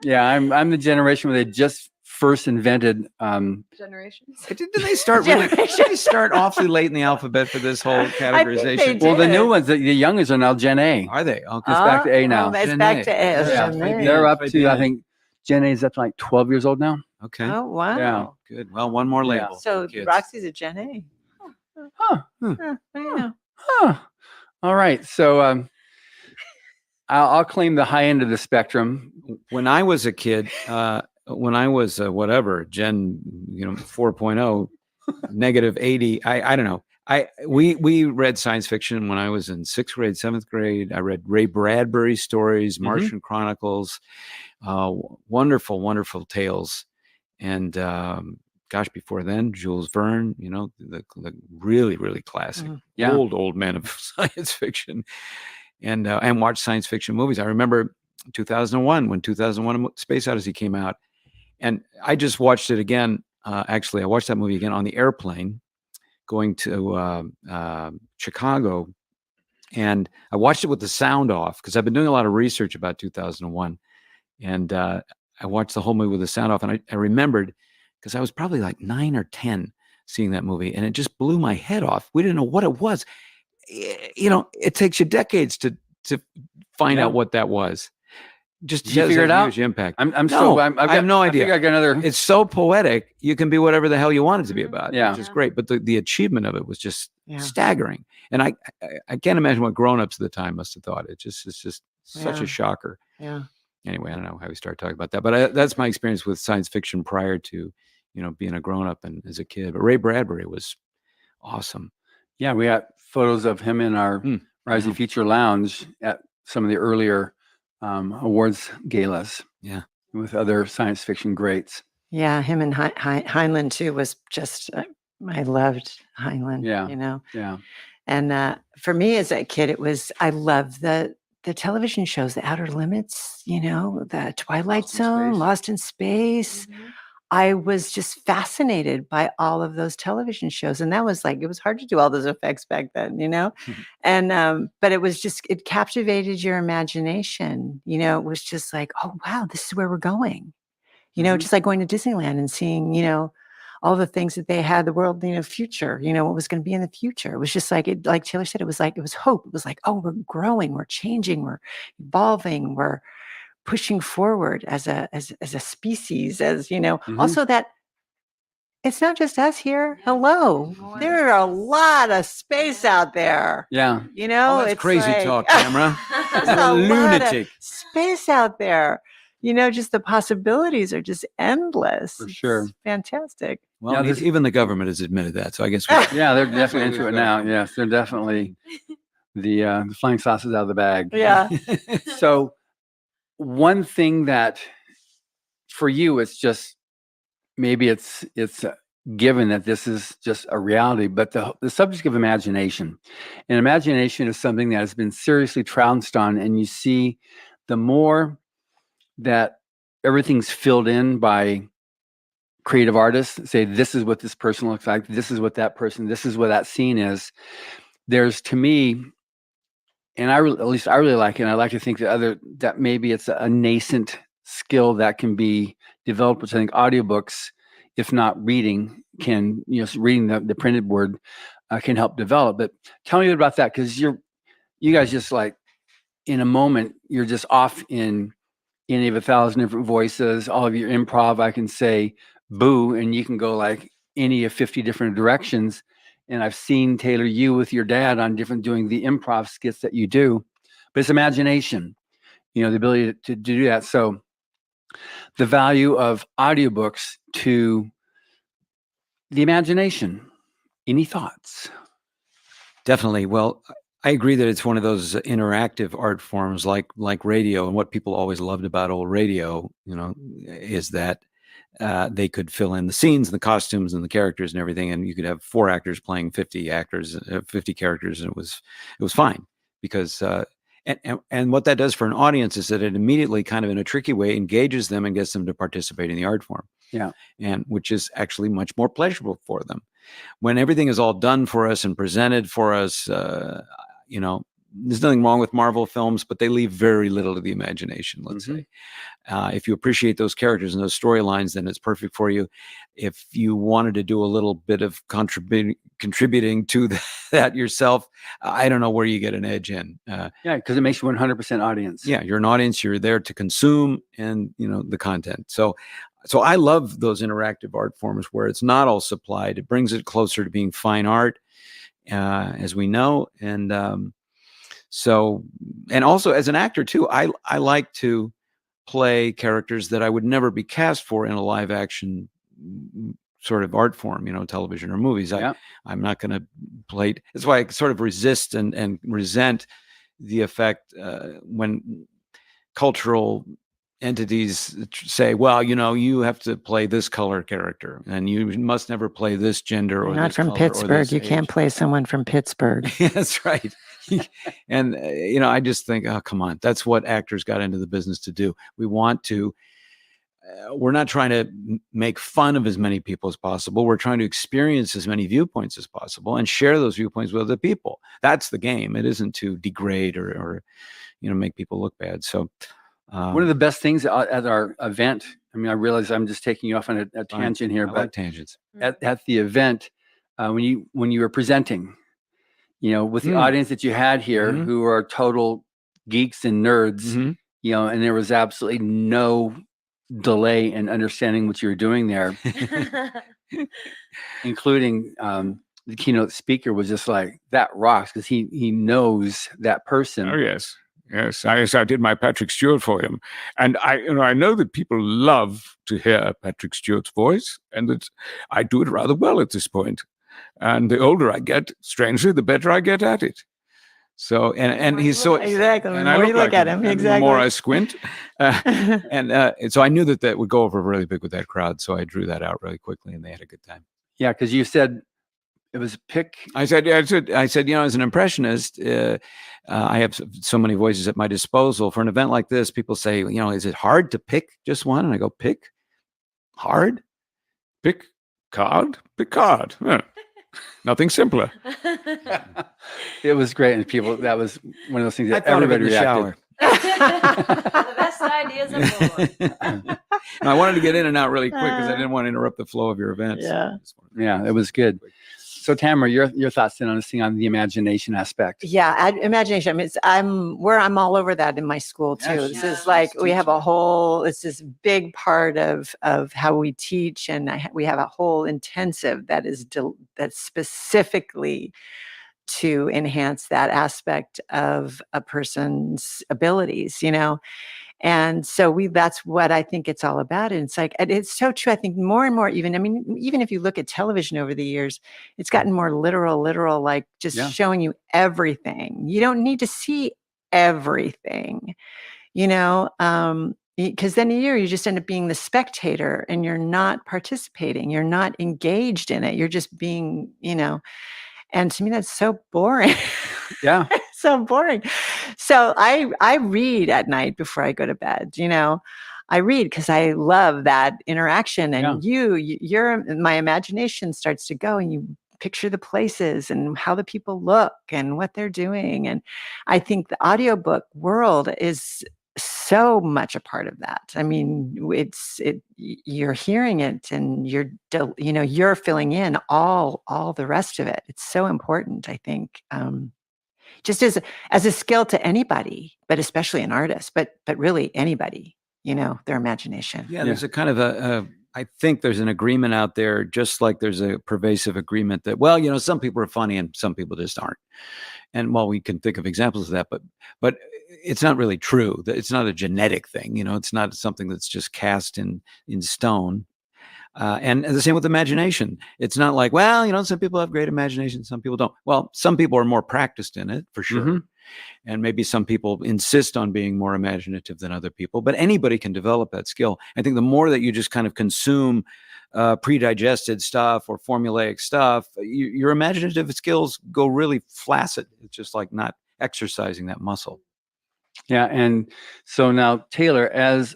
Yeah, I'm the generation where they just first invented Generations. Did they start really? Did they start awfully late in the alphabet for this whole categorization? they well, the did. new ones, the youngest are now Gen A. Are they? Okay. It's back to A now. It's Gen back A. to A. Yeah, Gen A. they're up Right to, I behind. think Gen A is up to like 12 years old now. Okay. Oh, wow. Yeah. Good. Well, one more Yeah. label. So for kids. Roxy's a Gen A. Huh. Huh, I know. Huh. All right. So I'll claim the high end of the spectrum. When I was a kid, when I was whatever Gen 4.0, negative 80. I don't know. We read science fiction when I was in 6th grade, 7th grade. I read Ray Bradbury stories, Martian Chronicles, wonderful, wonderful tales. And gosh, before then, Jules Verne, the really, really classic, old men of science fiction, and watched science fiction movies. I remember 2001 when 2001 Space Odyssey came out, and I just watched it again. Actually, I watched that movie again on the airplane going to Chicago, and I watched it with the sound off because I've been doing a lot of research about 2001, and I watched the whole movie with the sound off, and I remembered because I was probably like 9 or 10 seeing that movie, and it just blew my head off. We didn't know what it was. It takes you decades to find out what that was. Just Did you figure it out? Huge impact. I have no idea. I think I got another. It's so poetic. You can be whatever the hell you want it to be about. Yeah. Which is great. But the achievement of it was just Yeah. staggering. And I can't imagine what grown-ups at the time must have thought. It's just such Yeah. a shocker. Yeah. Anyway, I don't know how we started talking about that, but that's my experience with science fiction prior to, being a grown-up and as a kid. But Ray Bradbury was awesome. Yeah, we got photos of him in our Rise of Future Lounge at some of the earlier awards galas. Yeah. With other science fiction greats. Yeah, him and Heinlein too was just, I loved Heinlein. Yeah. Yeah. And for me as a kid, I loved the television shows, The Outer Limits, the Twilight Lost in Zone, Space. Lost in Space. I was just fascinated by all of those television shows. And that was like, it was hard to do all those effects back then, And, but it captivated your imagination. It was just like, oh, wow, this is where we're going. Just like going to Disneyland and seeing, all the things that they had, the world, future, what was going to be in the future. It was just like like Taylor said, it was hope. It was like, oh, we're growing, we're changing, we're evolving, we're pushing forward as a species, also that it's not just us here. Hello. There are a lot of space out there. Yeah. That's it's crazy like, talk, Tamra. there's You're a a lunatic lunatic. space out there. Just the possibilities are just endless. For sure. It's fantastic. Well, even the government has admitted that. So I guess yeah, they're definitely into it now. Yes, they're definitely the flying saucers out of the bag. Yeah. So one thing that for you, it's just maybe it's given that this is just a reality, but the subject of imagination, and imagination is something that has been seriously trounced on, and you see the more that everything's filled in by creative artists, say this is what this person looks like, this is what that person, this is what that scene is. There's, to me, and I really like it, and I like to think that maybe it's a nascent skill that can be developed, which I think audiobooks, if not reading, can, reading the printed word can help develop. But tell me about that, because you guys just like in a moment, you're just off in any of 1,000 different voices, all of your improv. I can say boo, and you can go like any of 50 different directions. And I've seen, Taylor, you with your dad on doing the improv skits that you do, but it's imagination, the ability to do that. So the value of audiobooks to the imagination. Any thoughts? Definitely. Well, I agree that it's one of those interactive art forms like radio. And what people always loved about old radio, is that they could fill in the scenes and the costumes and the characters and everything. And you could have 4 actors playing 50 characters. And it was fine because, and what that does for an audience is that it immediately kind of in a tricky way engages them and gets them to participate in the art form. Yeah. And which is actually much more pleasurable for them. When everything is all done for us and presented for us, there's nothing wrong with Marvel films, but they leave very little to the imagination, let's say. If you appreciate those characters and those storylines, then it's perfect for you. If you wanted to do a little bit of contributing to that yourself, I don't know where you get an edge in. Yeah, because it makes you 100% audience. Yeah, you're an audience. You're there to consume and, the content. So I love those interactive art forms where it's not all supplied. It brings it closer to being fine art, as we know. And and also as an actor too, I like to play characters that I would never be cast for in a live action sort of art form, television or movies. I'm not going to play. That's why I sort of resist and resent the effect when cultural entities say, well, you have to play this color character and you must never play this gender or not this from color Pittsburgh. You age. can't play someone from Pittsburgh. That's right. And, I just think, oh, come on. That's what actors got into the business to do. We want to, we're not trying to make fun of as many people as possible. We're trying to experience as many viewpoints as possible and share those viewpoints with other people. That's the game. It isn't to degrade or make people look bad. So, one of the best things at our event, I realize I'm just taking you off on a tangent here, but like tangents. At the event, when you were presenting, with the audience that you had here, who are total geeks and nerds, and there was absolutely no delay in understanding what you were doing there, including the keynote speaker was just like, that rocks, because he knows that person. Oh, yes. Yes, I did my Patrick Stewart for him. And I know that people love to hear Patrick Stewart's voice, and that I do it rather well at this point. And the older I get, strangely, the better I get at it. So, and he's so... Exactly, the and more I you look look like at him, and exactly. the more I squint. And so I knew that would go over really big with that crowd, so I drew that out really quickly, and they had a good time. Yeah, because you said it was pick. I said, as an impressionist, I have so many voices at my disposal. For an event like this, people say, is it hard to pick just one? And I go, pick? Hard? Picard? Huh. Nothing simpler. It was great. And people, that was one of those things I that thought of it everybody in the reacted. shower. The best ideas of the And I wanted to get in and out really quick because I didn't want to interrupt the flow of your events. Yeah. Yeah, it was good. So Tamra, your thoughts then on this thing on the imagination aspect. Yeah, imagination. I mean, I'm all over that in my school too. Yeah, This she's is like we have a teaching. whole. It's this big part of how we teach, and we have a whole intensive that is that's specifically to enhance that aspect of a person's abilities. And so that's what I think it's all about. And it's like, and it's so true. I think more and more, even if you look at television over the years, it's gotten more literal, like just showing you everything. You don't need to see everything, because then you just end up being the spectator and you're not participating. You're not engaged in it. You're just being, and to me, that's so boring. Yeah. So boring. So I read at night before I go to bed. I read because I love that interaction. And my imagination starts to go, and you picture the places and how the people look and what they're doing. And I think the audiobook world is so much a part of that. I mean, you're hearing it and you're filling in all the rest of it. It's so important, I think. Just as a skill to anybody, but especially an artist, but really anybody, their imagination. Yeah, there's a kind of I think there's an agreement out there, just like there's a pervasive agreement that, well, some people are funny and some people just aren't. And while we can think of examples of that, but it's not really true. It's not a genetic thing. It's not something that's just cast in stone. And the same with imagination. It's not like, well, some people have great imagination, some people don't. Well, some people are more practiced in it, for sure. Mm-hmm. And maybe some people insist on being more imaginative than other people, but anybody can develop that skill. I think the more that you just kind of consume pre-digested stuff or formulaic stuff, your imaginative skills go really flaccid. It's just like not exercising that muscle. Yeah. And so now, Taylor, as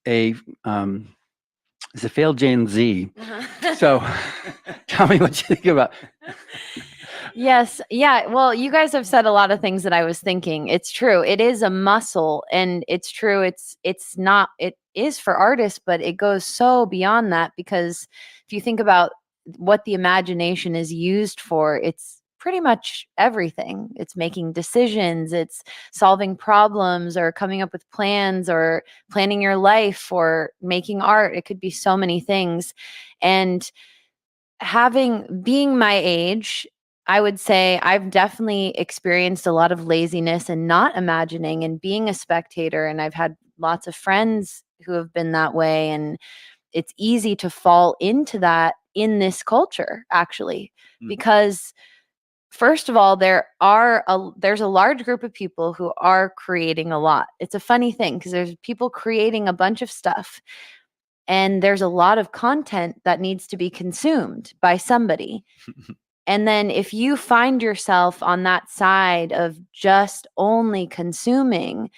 a failed Gen Z. So tell me what you think about. Yes. Yeah. Well, you guys have said a lot of things that I was thinking. It's true. It is a muscle, and it's true. It's not, it is for artists, but it goes so beyond that, because if you think about what the imagination is used for, it's pretty much everything. It's making decisions, it's solving problems, or coming up with plans, or planning your life, or making art. It could be so many things. And being my age, I would say I've definitely experienced a lot of laziness and not imagining and being a spectator. And I've had lots of friends who have been that way. And it's easy to fall into that in this culture, actually, because first of all, there's a large group of people who are creating a lot. It's a funny thing because there's people creating a bunch of stuff, and there's a lot of content that needs to be consumed by somebody. And then if you find yourself on that side of just only consuming,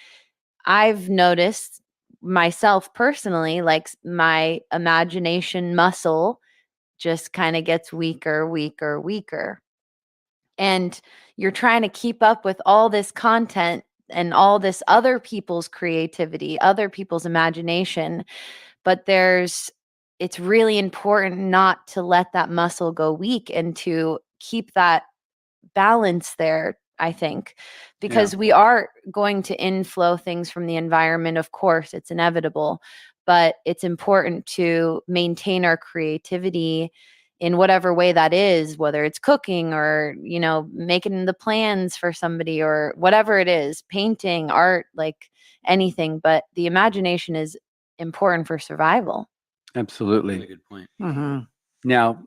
I've noticed myself personally, like my imagination muscle just kind of gets weaker. And you're trying to keep up with all this content and all this other people's creativity, other people's imagination. But it's really important not to let that muscle go weak and to keep that balance there, I think, because we are going to inflow things from the environment. Of course, it's inevitable, but it's important to maintain our creativity in whatever way that is, whether it's cooking or, making the plans for somebody or whatever it is, painting, art, like anything. But the imagination is important for survival. Absolutely. Really good point. Mm-hmm. Now,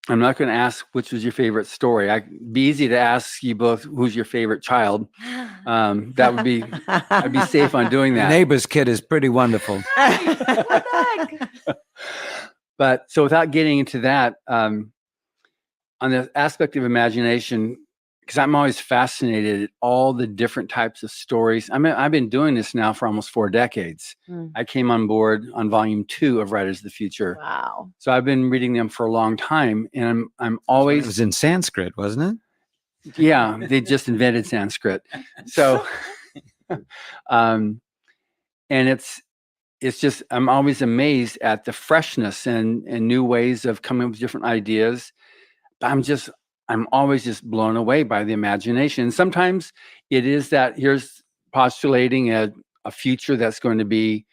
I'm not going to ask which was your favorite story. It'd be easy to ask you both who's your favorite child. That would be, I'd be safe on doing that. The neighbor's kid is pretty wonderful. What the heck? But so without getting into that, on the aspect of imagination, because I'm always fascinated at all the different types of stories. I mean, I've been doing this now for almost 4 decades. I came on board on volume 2 of Writers of the Future. Wow. So I've been reading them for a long time, and I'm It always was in Sanskrit, wasn't it? yeah, they just invented Sanskrit. So and it's just, I'm always amazed at the freshness and new ways of coming up with different ideas. I'm always just blown away by the imagination. And sometimes it is that here's postulating a future that's going to be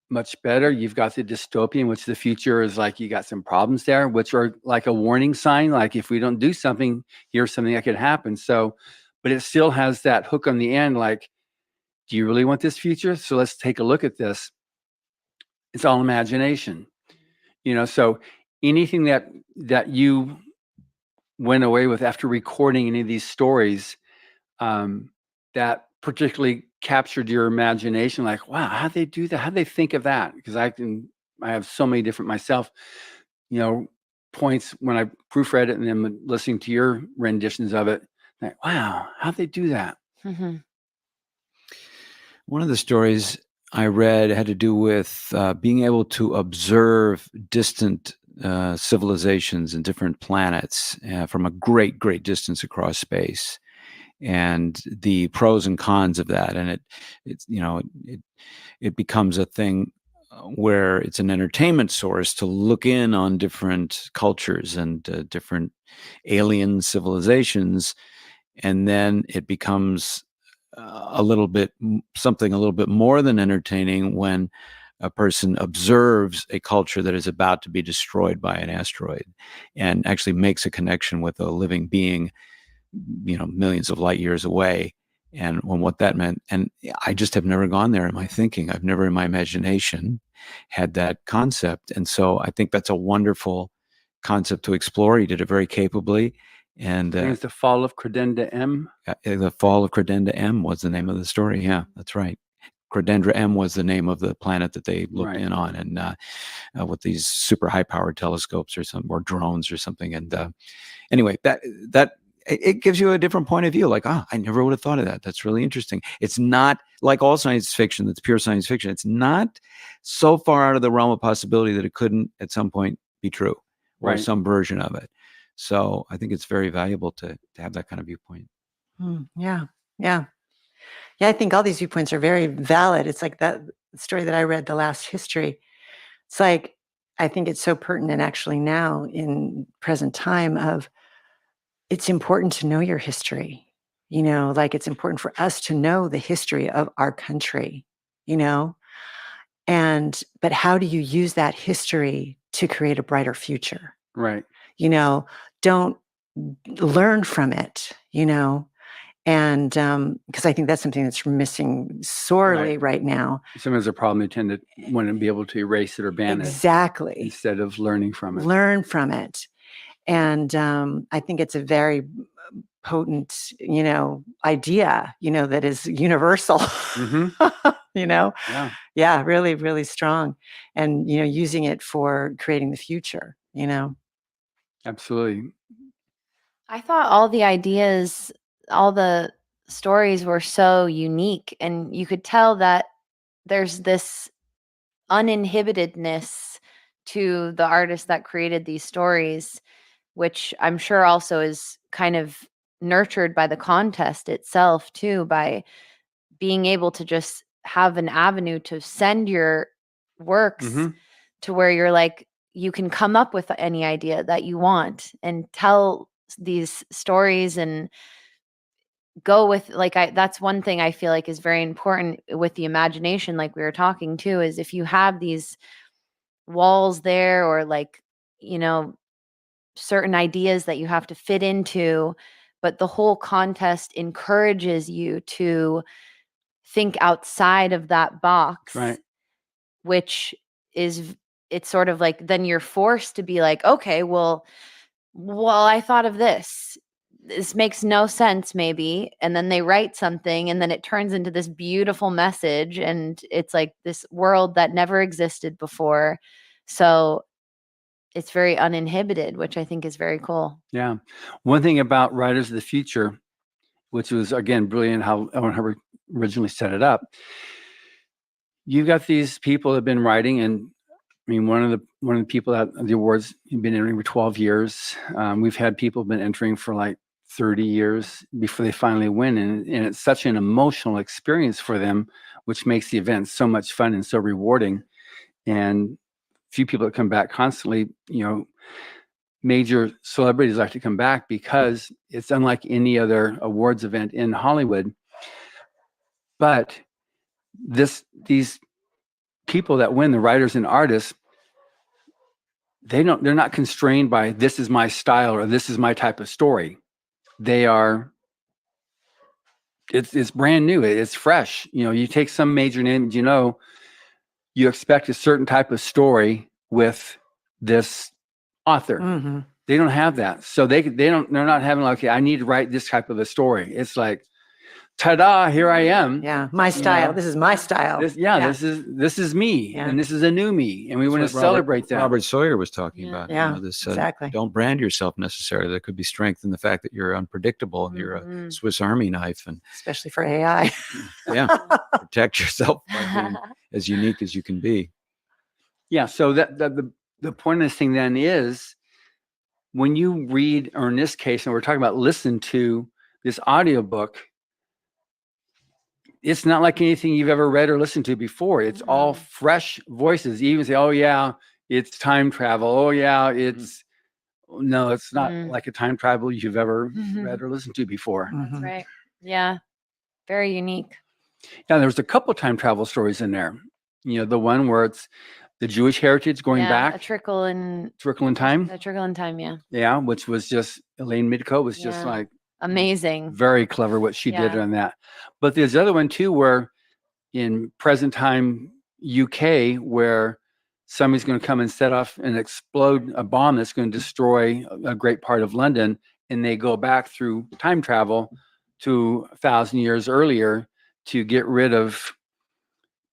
much better. You've got the dystopian, which the future is like you got some problems there, which are like a warning sign. Like if we don't do something, here's something that could happen. So, but it still has that hook on the end. Like, do you really want this future? So let's take a look at this. It's all imagination, so anything that you went away with after recording any of these stories that particularly captured your imagination, like, wow, how'd they do that? How'd they think of that? Because I have so many different myself, points when I proofread it and then listening to your renditions of it, like, wow, how'd they do that? Mm-hmm. One of the stories I read had to do with being able to observe distant civilizations and different planets from a great, great distance across space, and the pros and cons of that. And it becomes a thing where it's an entertainment source to look in on different cultures and different alien civilizations, and then it becomes something a little bit more than entertaining when a person observes a culture that is about to be destroyed by an asteroid and actually makes a connection with a living being, millions of light years away, and what that meant. And I just have never gone there in my thinking. I've never in my imagination had that concept. And so I think that's a wonderful concept to explore. He did it very capably. And it's the Fall of Credenda M. The Fall of Credenda M was the name of the story. Yeah, that's right. Credendra M was the name of the planet that they looked in on, and with these super high-powered telescopes or drones or something. And anyway, that it gives you a different point of view. Like, I never would have thought of that. That's really interesting. It's not like all science fiction that's pure science fiction. It's not so far out of the realm of possibility that it couldn't at some point be true, or some version of it. So I think it's very valuable to have that kind of viewpoint. Yeah. I think all these viewpoints are very valid. It's like that story that I read, The Last History. It's like, I think it's so pertinent actually now in present time of, it's important to know your history, like it's important for us to know the history of our country, but how do you use that history to create a brighter future? Right. Don't learn from it, and because I think that's something that's missing sorely right now. Sometimes a problem, they tend to want to be able to erase it or ban it instead of learning from it. Learn from it. And I think it's a very potent, idea, that is universal, Yeah, really, really strong. And, using it for creating the future, Absolutely. I thought all the ideas, all the stories were so unique, and you could tell that there's this uninhibitedness to the artist that created these stories, which I'm sure also is kind of nurtured by the contest itself too, by being able to just have an avenue to send your works to where you're like, you can come up with any idea that you want and tell these stories and go with, like, that's one thing I feel like is very important with the imagination, like we were talking to, is if you have these walls there, or like, certain ideas that you have to fit into, but the whole contest encourages you to think outside of that box, which is, it's sort of like, then you're forced to be like, okay, well, I thought of this makes no sense maybe, and then they write something and then it turns into this beautiful message, and it's like this world that never existed before. So it's very uninhibited, which I think is very cool. Yeah. One thing about Writers of the Future, which was, again, brilliant how Owen Hubbard originally set it up. You've got these people that have been writing, and I mean, one of the people that the awards have been entering for 12 years. We've had people been entering for like 30 years before they finally win. And it's such an emotional experience for them, which makes the event so much fun and so rewarding. And few people that come back constantly, major celebrities like to come back because it's unlike any other awards event in Hollywood. But these people that win, the writers and artists, they're not constrained by this is my style or this is my type of story. It's brand new. It's fresh. You take some major names, you expect a certain type of story with this author. Mm-hmm. They don't have that. So they're not having like, okay, I need to write this type of a story. It's like, ta-da, here I am. Yeah, my style. This is my style. This is me, and this is a new me, and we want to celebrate that. Robert Sawyer was talking about. Yeah, this exactly. Don't brand yourself necessarily. There could be strength in the fact that you're unpredictable and you're a Swiss Army knife, and especially for AI. Yeah, protect yourself by being as unique as you can be. Yeah. So that the point of this thing then is when you read, or in this case, and we're talking about listen to this audiobook. It's not like anything you've ever read or listened to before. It's all fresh voices. You even say, oh, yeah, it's time travel. Oh, yeah, no, it's not like a time travel you've ever read or listened to before. That's right. Yeah. Very unique. Yeah, there's a couple time travel stories in there. The one where it's the Jewish heritage going back. A trickle in time. A trickle in time, yeah. Yeah, which was just, Elaine Midco was just like, amazing. Very clever what she did on that. But there's the other one too, where in present time UK, where somebody's going to come and set off and explode a bomb that's going to destroy a great part of London, and they go back through time travel to 1,000 years earlier to get rid of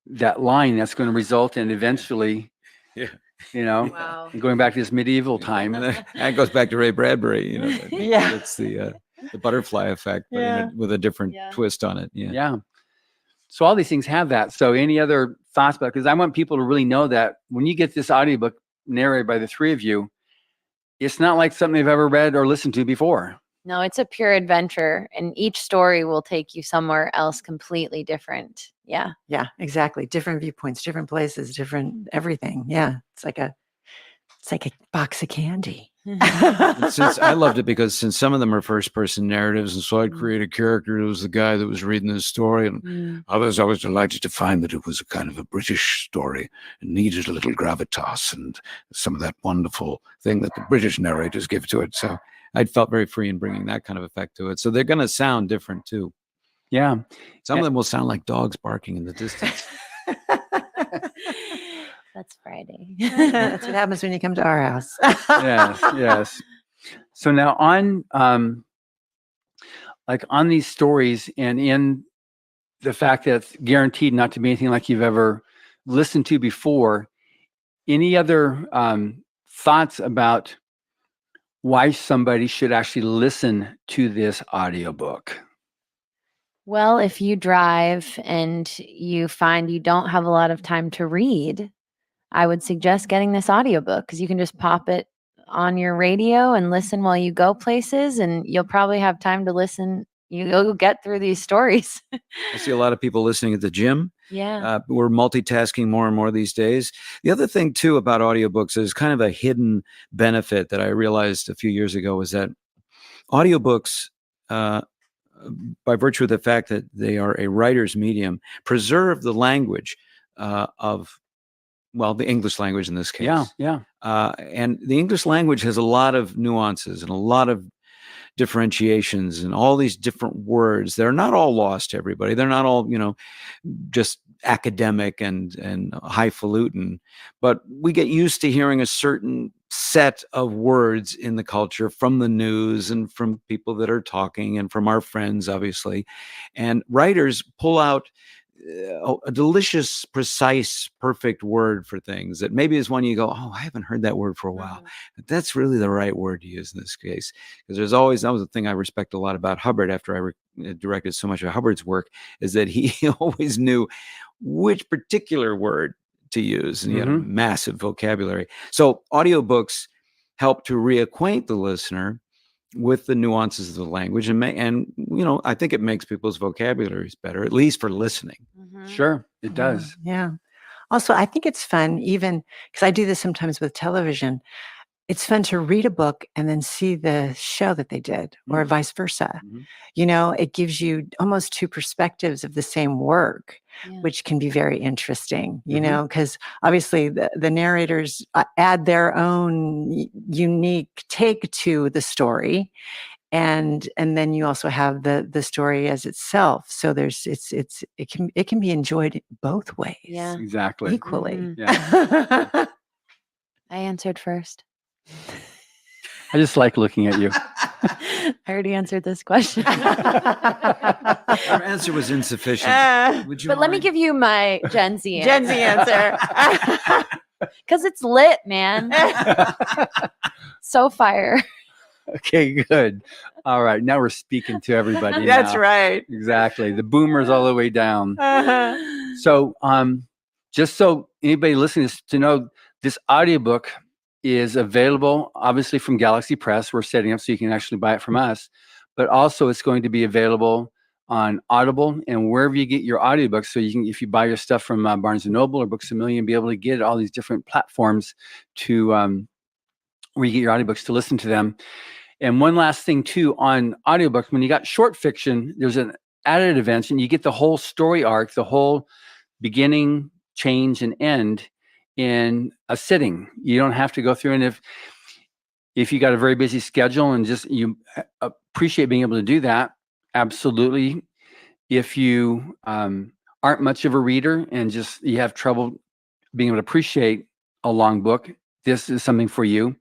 that line that's going to result in eventually, going back to this medieval time. And that goes back to Ray Bradbury. It's the butterfly effect, but with a different twist on it. Yeah. So all these things have that. So any other thoughts about it? Because I want people to really know that when you get this audiobook narrated by the three of you, it's not like something they've ever read or listened to before. No, it's a pure adventure, and each story will take you somewhere else completely different. Yeah. Yeah, exactly. Different viewpoints, different places, different everything. Yeah. It's like a box of candy. I loved it because since some of them are first person narratives, and so I'd create a character who was the guy that was reading this story, and others I was delighted to find that it was a kind of a British story and needed a little gravitas and some of that wonderful thing that the British narrators give to it. So I felt very free in bringing that kind of effect to it. So they're going to sound different too. Yeah. Some of them will sound like dogs barking in the distance. That's Friday. That's what happens when you come to our house. Yes. So now on these stories, and in the fact that it's guaranteed not to be anything like you've ever listened to before, any other thoughts about why somebody should actually listen to this audiobook? Well, if you drive and you find you don't have a lot of time to read, I would suggest getting this audiobook because you can just pop it on your radio and listen while you go places, and you'll probably have time to listen. You'll get through these stories. I see a lot of people listening at the gym. Yeah. We're multitasking more and more these days. The other thing too about audiobooks is kind of a hidden benefit that I realized a few years ago was that audiobooks, by virtue of the fact that they are a writer's medium, preserve the language of the English language in this case. Yeah. And the English language has a lot of nuances and a lot of differentiations and all these different words. They're not all lost to everybody. They're not all, just academic and highfalutin, but we get used to hearing a certain set of words in the culture from the news and from people that are talking and from our friends, obviously. And writers pull out a delicious, precise, perfect word for things that maybe is one you go, oh, I haven't heard that word for a while. But that's really the right word to use in this case. Because that was the thing I respect a lot about Hubbard after I directed so much of Hubbard's work, is that he always knew which particular word to use. And he had a massive vocabulary. So audiobooks help to reacquaint the listener with the nuances of the language, and I think it makes people's vocabularies better, at least for listening. Sure, it does. Yeah. Also, I think it's fun, even because I do this sometimes with television. It's fun to read a book and then see the show that they did, or vice versa. It gives you almost two perspectives of the same work, which can be very interesting, because obviously the narrators add their own unique take to the story. And then you also have the story as itself. So it can be enjoyed both ways. Yeah, exactly. Equally. Yeah. I answered first. I just like looking at you. I already answered this question. Your answer was insufficient. Would you But let me mind? give you my Gen Z answer. Gen Z answer. Because it's lit, man. So fire. Okay, good. All right. Now we're speaking to everybody. That's now. right. Exactly. The boomers all the way down. So, just so anybody listening to know, this audiobook is available, obviously, from Galaxy Press. We're setting up so you can actually buy it from us, but also it's going to be available on Audible and wherever you get your audiobooks. So you can, if you buy your stuff from Barnes & Noble or Books A Million, be able to get all these different platforms to where you get your audiobooks to listen to them. And one last thing too, on audiobooks, when you got short fiction, there's an added event and you get the whole story arc, the whole beginning, change, and end in a sitting. You don't have to go through. And if you got a very busy schedule and just you appreciate being able to do that, absolutely. If you aren't much of a reader and just you have trouble being able to appreciate a long book, this is something for you.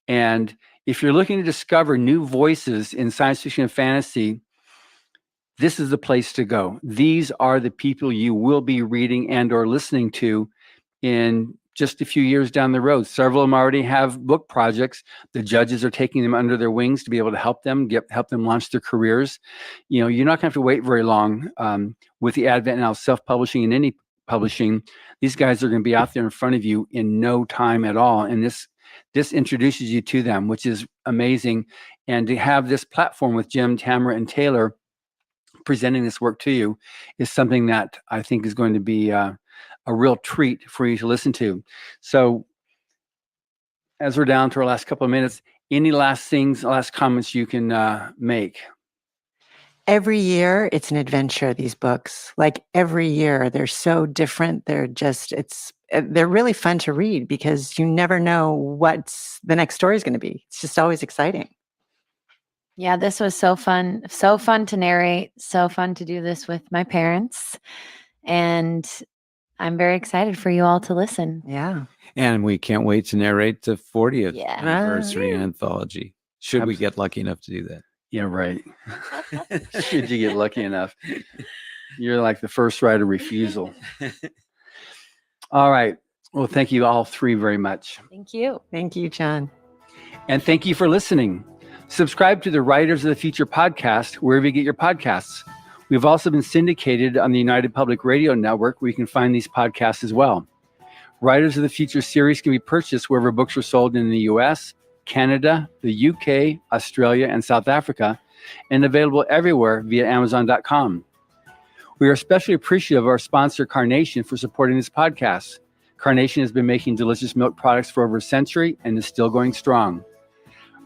And if you're looking to discover new voices in science fiction and fantasy, this is the place to go. These are the people you will be reading and or listening to in just a few years down the road. Several of them already have book projects. The judges are taking them under their wings to be able to help them launch their careers. You're not going to have to wait very long with the advent now of self-publishing and indie publishing. These guys are going to be out there in front of you in no time at all. And this introduces you to them, which is amazing. And to have this platform with Jim, Tamra, and Taylor presenting this work to you is something that I think is going to be a real treat for you to listen to. So as we're down to our last couple of minutes, any last comments you can make? Every year, it's an adventure, these books. Like every year, they're so different. They're really fun to read because you never know what the next story is going to be. It's just always exciting. Yeah, this was so fun. So fun to narrate. So fun to do this with my parents. And I'm very excited for you all to listen. Yeah. And we can't wait to narrate the 40th Yeah. anniversary anthology. Should we get lucky enough to do that? Yeah, right. Should you get lucky enough? You're like the first right of refusal. All right. Well, thank you all three very much. Thank you. Thank you, John. And thank you for listening. Subscribe to the Writers of the Future podcast wherever you get your podcasts. We've also been syndicated on the United Public Radio Network, where you can find these podcasts as well. Writers of the Future series can be purchased wherever books are sold in the U.S., Canada, the UK, Australia, and South Africa, and available everywhere via Amazon.com. We are especially appreciative of our sponsor, Carnation, for supporting this podcast. Carnation has been making delicious milk products for over a century and is still going strong.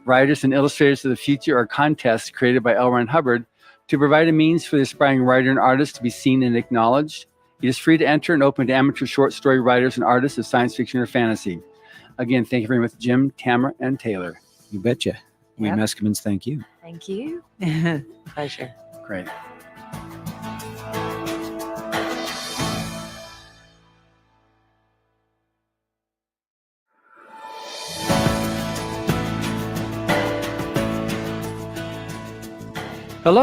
Writers and Illustrators of the Future are contests created by L. Ron Hubbard to provide a means for the aspiring writer and artist to be seen and acknowledged. It is free to enter and open to amateur short story writers and artists of science fiction or fantasy. Again, thank you very much, Jim, Tamra, and Taylor. You betcha. We Yep. Meskimens, thank you. Thank you. Pleasure. Great.